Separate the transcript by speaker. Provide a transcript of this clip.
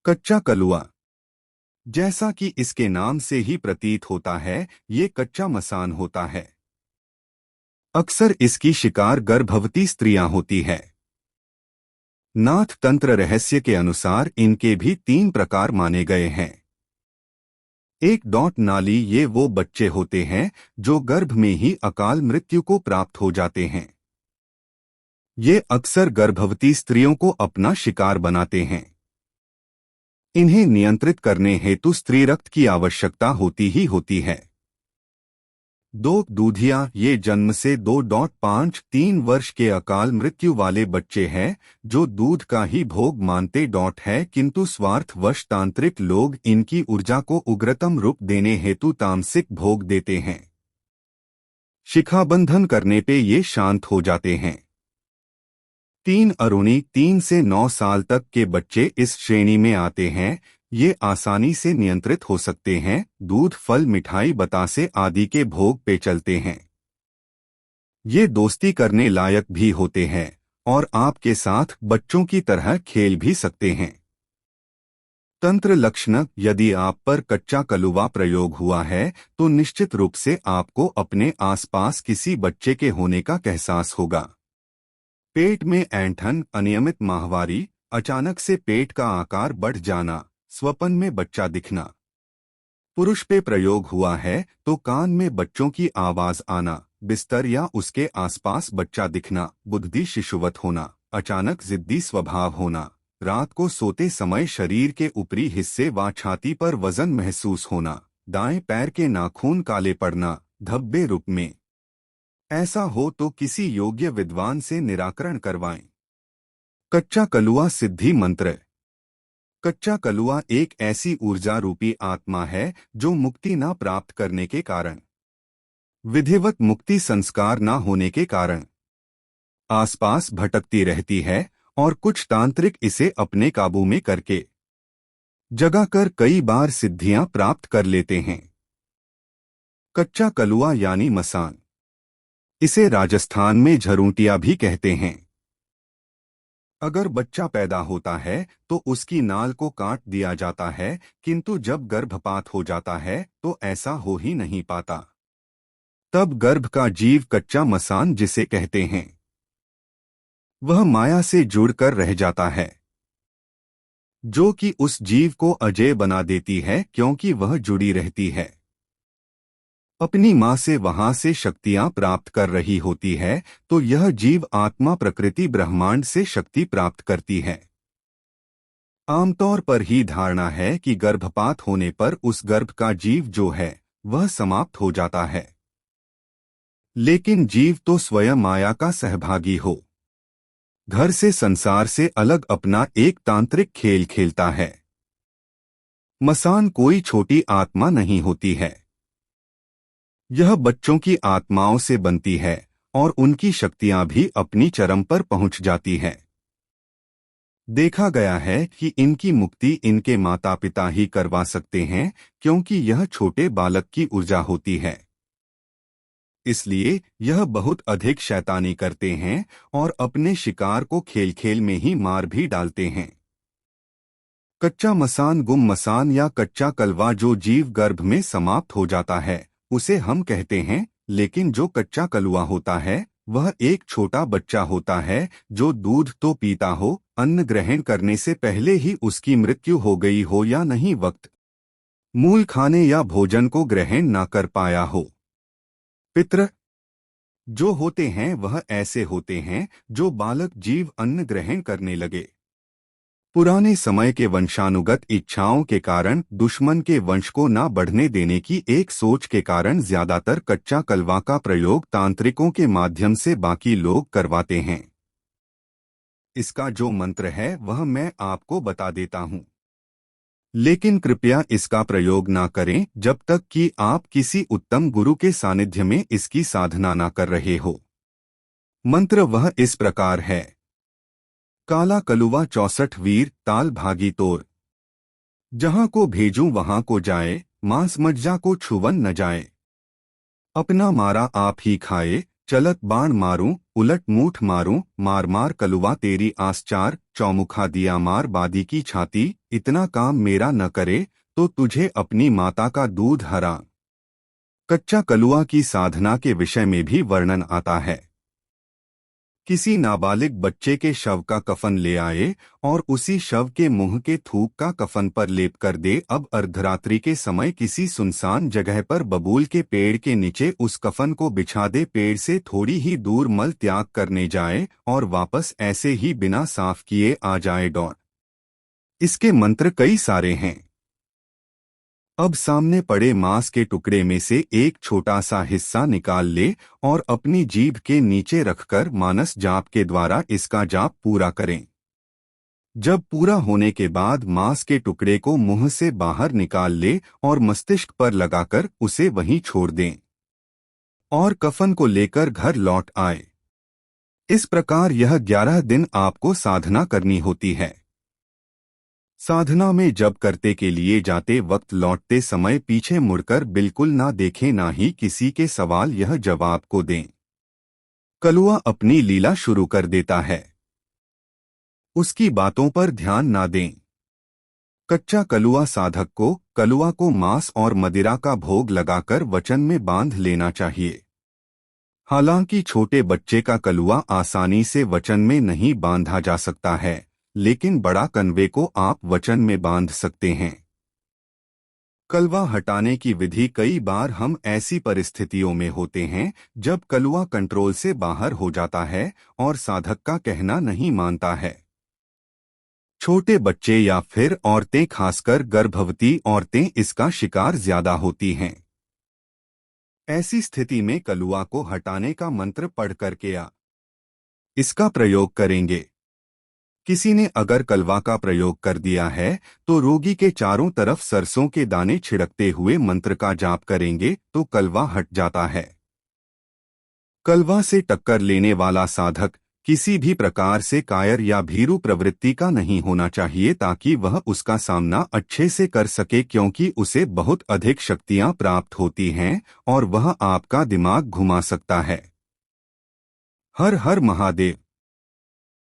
Speaker 1: कच्चा कलुआ। जैसा कि इसके नाम से ही प्रतीत होता है, ये कच्चा मसान होता है। अक्सर इसकी शिकार गर्भवती स्त्रियां होती है। नाथ तंत्र रहस्य के अनुसार इनके भी 3 प्रकार माने गए हैं। एक डॉट नाली, ये वो बच्चे होते हैं जो गर्भ में ही अकाल मृत्यु को प्राप्त हो जाते हैं। ये अक्सर गर्भवती स्त्रियों को अपना शिकार बनाते हैं। इन्हें नियंत्रित करने हेतु स्त्री रक्त की आवश्यकता होती ही होती है। 2 दूधिया, ये जन्म से 2.53 वर्ष के अकाल मृत्यु वाले बच्चे हैं जो दूध का ही भोग मानते है, किंतु स्वार्थवश तांत्रिक लोग इनकी ऊर्जा को उग्रतम रूप देने हेतु तामसिक भोग देते हैं। शिखाबंधन करने पे ये शांत हो जाते हैं। 3 अरुणी, 3 से 9 साल तक के बच्चे इस श्रेणी में आते हैं। ये आसानी से नियंत्रित हो सकते हैं, दूध, फल, मिठाई, बतासे आदि के भोग पे चलते हैं। ये दोस्ती करने लायक भी होते हैं और आपके साथ बच्चों की तरह खेल भी सकते हैं। तंत्र लक्षण, यदि आप पर कच्चा कलुआ प्रयोग हुआ है तो निश्चित रूप से आपको अपने आसपास किसी बच्चे के होने का एहसास होगा। पेट में ऐंठन, अनियमित माहवारी, अचानक से पेट का आकार बढ़ जाना, स्वप्न में बच्चा दिखना। पुरुष पे प्रयोग हुआ है तो कान में बच्चों की आवाज आना, बिस्तर या उसके आसपास बच्चा दिखना, बुद्धि शिशुवत होना, अचानक जिद्दी स्वभाव होना, रात को सोते समय शरीर के ऊपरी हिस्से व छाती पर वजन महसूस होना, दाएं पैर के नाखून काले पड़ना, धब्बे रूप में। ऐसा हो तो किसी योग्य विद्वान से निराकरण करवाएं। कच्चा कलुआ सिद्धि मंत्र। कच्चा कलुआ एक ऐसी ऊर्जा रूपी आत्मा है जो मुक्ति न प्राप्त करने के कारण, विधिवत मुक्ति संस्कार न होने के कारण आसपास भटकती रहती है और कुछ तांत्रिक इसे अपने काबू में करके जगाकर कई बार सिद्धियां प्राप्त कर लेते हैं। कच्चा कलुआ यानी मसान, इसे राजस्थान में झरूटिया भी कहते हैं। अगर बच्चा पैदा होता है तो उसकी नाल को काट दिया जाता है, किंतु जब गर्भपात हो जाता है तो ऐसा हो ही नहीं पाता। तब गर्भ का जीव कच्चा मसान जिसे कहते हैं, वह माया से जुड़कर रह जाता है, जो कि उस जीव को अजेय बना देती है क्योंकि वह जुड़ी रहती है। अपनी मां से वहां से शक्तियां प्राप्त कर रही होती है, तो यह जीव आत्मा प्रकृति ब्रह्मांड से शक्ति प्राप्त करती है। आमतौर पर ही धारणा है कि गर्भपात होने पर उस गर्भ का जीव जो है वह समाप्त हो जाता है, लेकिन जीव तो स्वयं माया का सहभागी हो, घर से संसार से अलग अपना एक तांत्रिक खेल खेलता है। मसान कोई छोटी आत्मा नहीं होती है, यह बच्चों की आत्माओं से बनती है और उनकी शक्तियां भी अपनी चरम पर पहुंच जाती हैं। देखा गया है कि इनकी मुक्ति इनके माता पिता ही करवा सकते हैं, क्योंकि यह छोटे बालक की ऊर्जा होती है। इसलिए यह बहुत अधिक शैतानी करते हैं और अपने शिकार को खेल खेल में ही मार भी डालते हैं। कच्चा मसान, गुम मसान या कच्चा कलवा जो जीव गर्भ में समाप्त हो जाता है उसे हम कहते हैं, लेकिन जो कच्चा कलुआ होता है वह एक छोटा बच्चा होता है जो दूध तो पीता हो, अन्न ग्रहण करने से पहले ही उसकी मृत्यु हो गई हो या नहीं वक्त मूल खाने या भोजन को ग्रहण ना कर पाया हो। पितृ जो होते हैं वह ऐसे होते हैं जो बालक जीव अन्न ग्रहण करने लगे। पुराने समय के वंशानुगत इच्छाओं के कारण दुश्मन के वंश को न बढ़ने देने की एक सोच के कारण ज्यादातर कच्चा कलवा का प्रयोग तांत्रिकों के माध्यम से बाकी लोग करवाते हैं। इसका जो मंत्र है वह मैं आपको बता देता हूँ, लेकिन कृपया इसका प्रयोग ना करें जब तक कि आप किसी उत्तम गुरु के सानिध्य में इसकी साधना ना कर रहे हो। मंत्र वह इस प्रकार है। काला कलुआ 64 वीर, ताल भागी तोर, जहां को भेजूं वहां को जाए, मांस मज्जा को छुवन न जाए। अपना मारा आप ही खाए, चलत बाण मारूं, उलट मूठ मारूं, मार मार कलुआ तेरी आस चार, चौमुखा दिया मार बादी की छाती, इतना काम मेरा न करे तो तुझे अपनी माता का दूध हरा। कच्चा कलुआ की साधना के विषय में भी वर्णन आता है। किसी नाबालिग बच्चे के शव का कफन ले आए और उसी शव के मुंह के थूक का कफन पर लेप कर दे। अब अर्धरात्रि के समय किसी सुनसान जगह पर बबूल के पेड़ के नीचे उस कफन को बिछा दे, पेड़ से थोड़ी ही दूर मल त्याग करने जाए और वापस ऐसे ही बिना साफ किए आ जाए दौड़। इसके मंत्र कई सारे हैं। अब सामने पड़े मांस के टुकड़े में से एक छोटा सा हिस्सा निकाल ले और अपनी जीभ के नीचे रखकर मानस जाप के द्वारा इसका जाप पूरा करें। जब पूरा होने के बाद मांस के टुकड़े को मुंह से बाहर निकाल ले और मस्तिष्क पर लगाकर उसे वहीं छोड़ दें और कफन को लेकर घर लौट आए। इस प्रकार यह 11 दिन आपको साधना करनी होती है। साधना में जप करते के लिए जाते वक्त लौटते समय पीछे मुड़कर बिल्कुल ना देखें, ना ही किसी के सवाल यह जवाब को दें। कलुआ अपनी लीला शुरू कर देता है, उसकी बातों पर ध्यान ना दें। कच्चा कलुआ साधक को कलुआ को मांस और मदिरा का भोग लगाकर वचन में बांध लेना चाहिए। हालांकि छोटे बच्चे का कलुआ आसानी से वचन में नहीं बांधा जा सकता है, लेकिन बड़ा कनवे को आप वचन में बांध सकते हैं। कलवा हटाने की विधि। कई बार हम ऐसी परिस्थितियों में होते हैं जब कलुआ कंट्रोल से बाहर हो जाता है और साधक का कहना नहीं मानता है। छोटे बच्चे या फिर औरतें, खासकर गर्भवती औरतें, इसका शिकार ज्यादा होती हैं। ऐसी स्थिति में कलुआ को हटाने का मंत्र पढ़ करके इसका प्रयोग करेंगे। किसी ने अगर कलवा का प्रयोग कर दिया है तो रोगी के चारों तरफ सरसों के दाने छिड़कते हुए मंत्र का जाप करेंगे तो कलवा हट जाता है। कलवा से टक्कर लेने वाला साधक किसी भी प्रकार से कायर या भीरू प्रवृत्ति का नहीं होना चाहिए, ताकि वह उसका सामना अच्छे से कर सके, क्योंकि उसे बहुत अधिक शक्तियां प्राप्त होती हैं और वह आपका दिमाग घुमा सकता है। हर हर महादेव।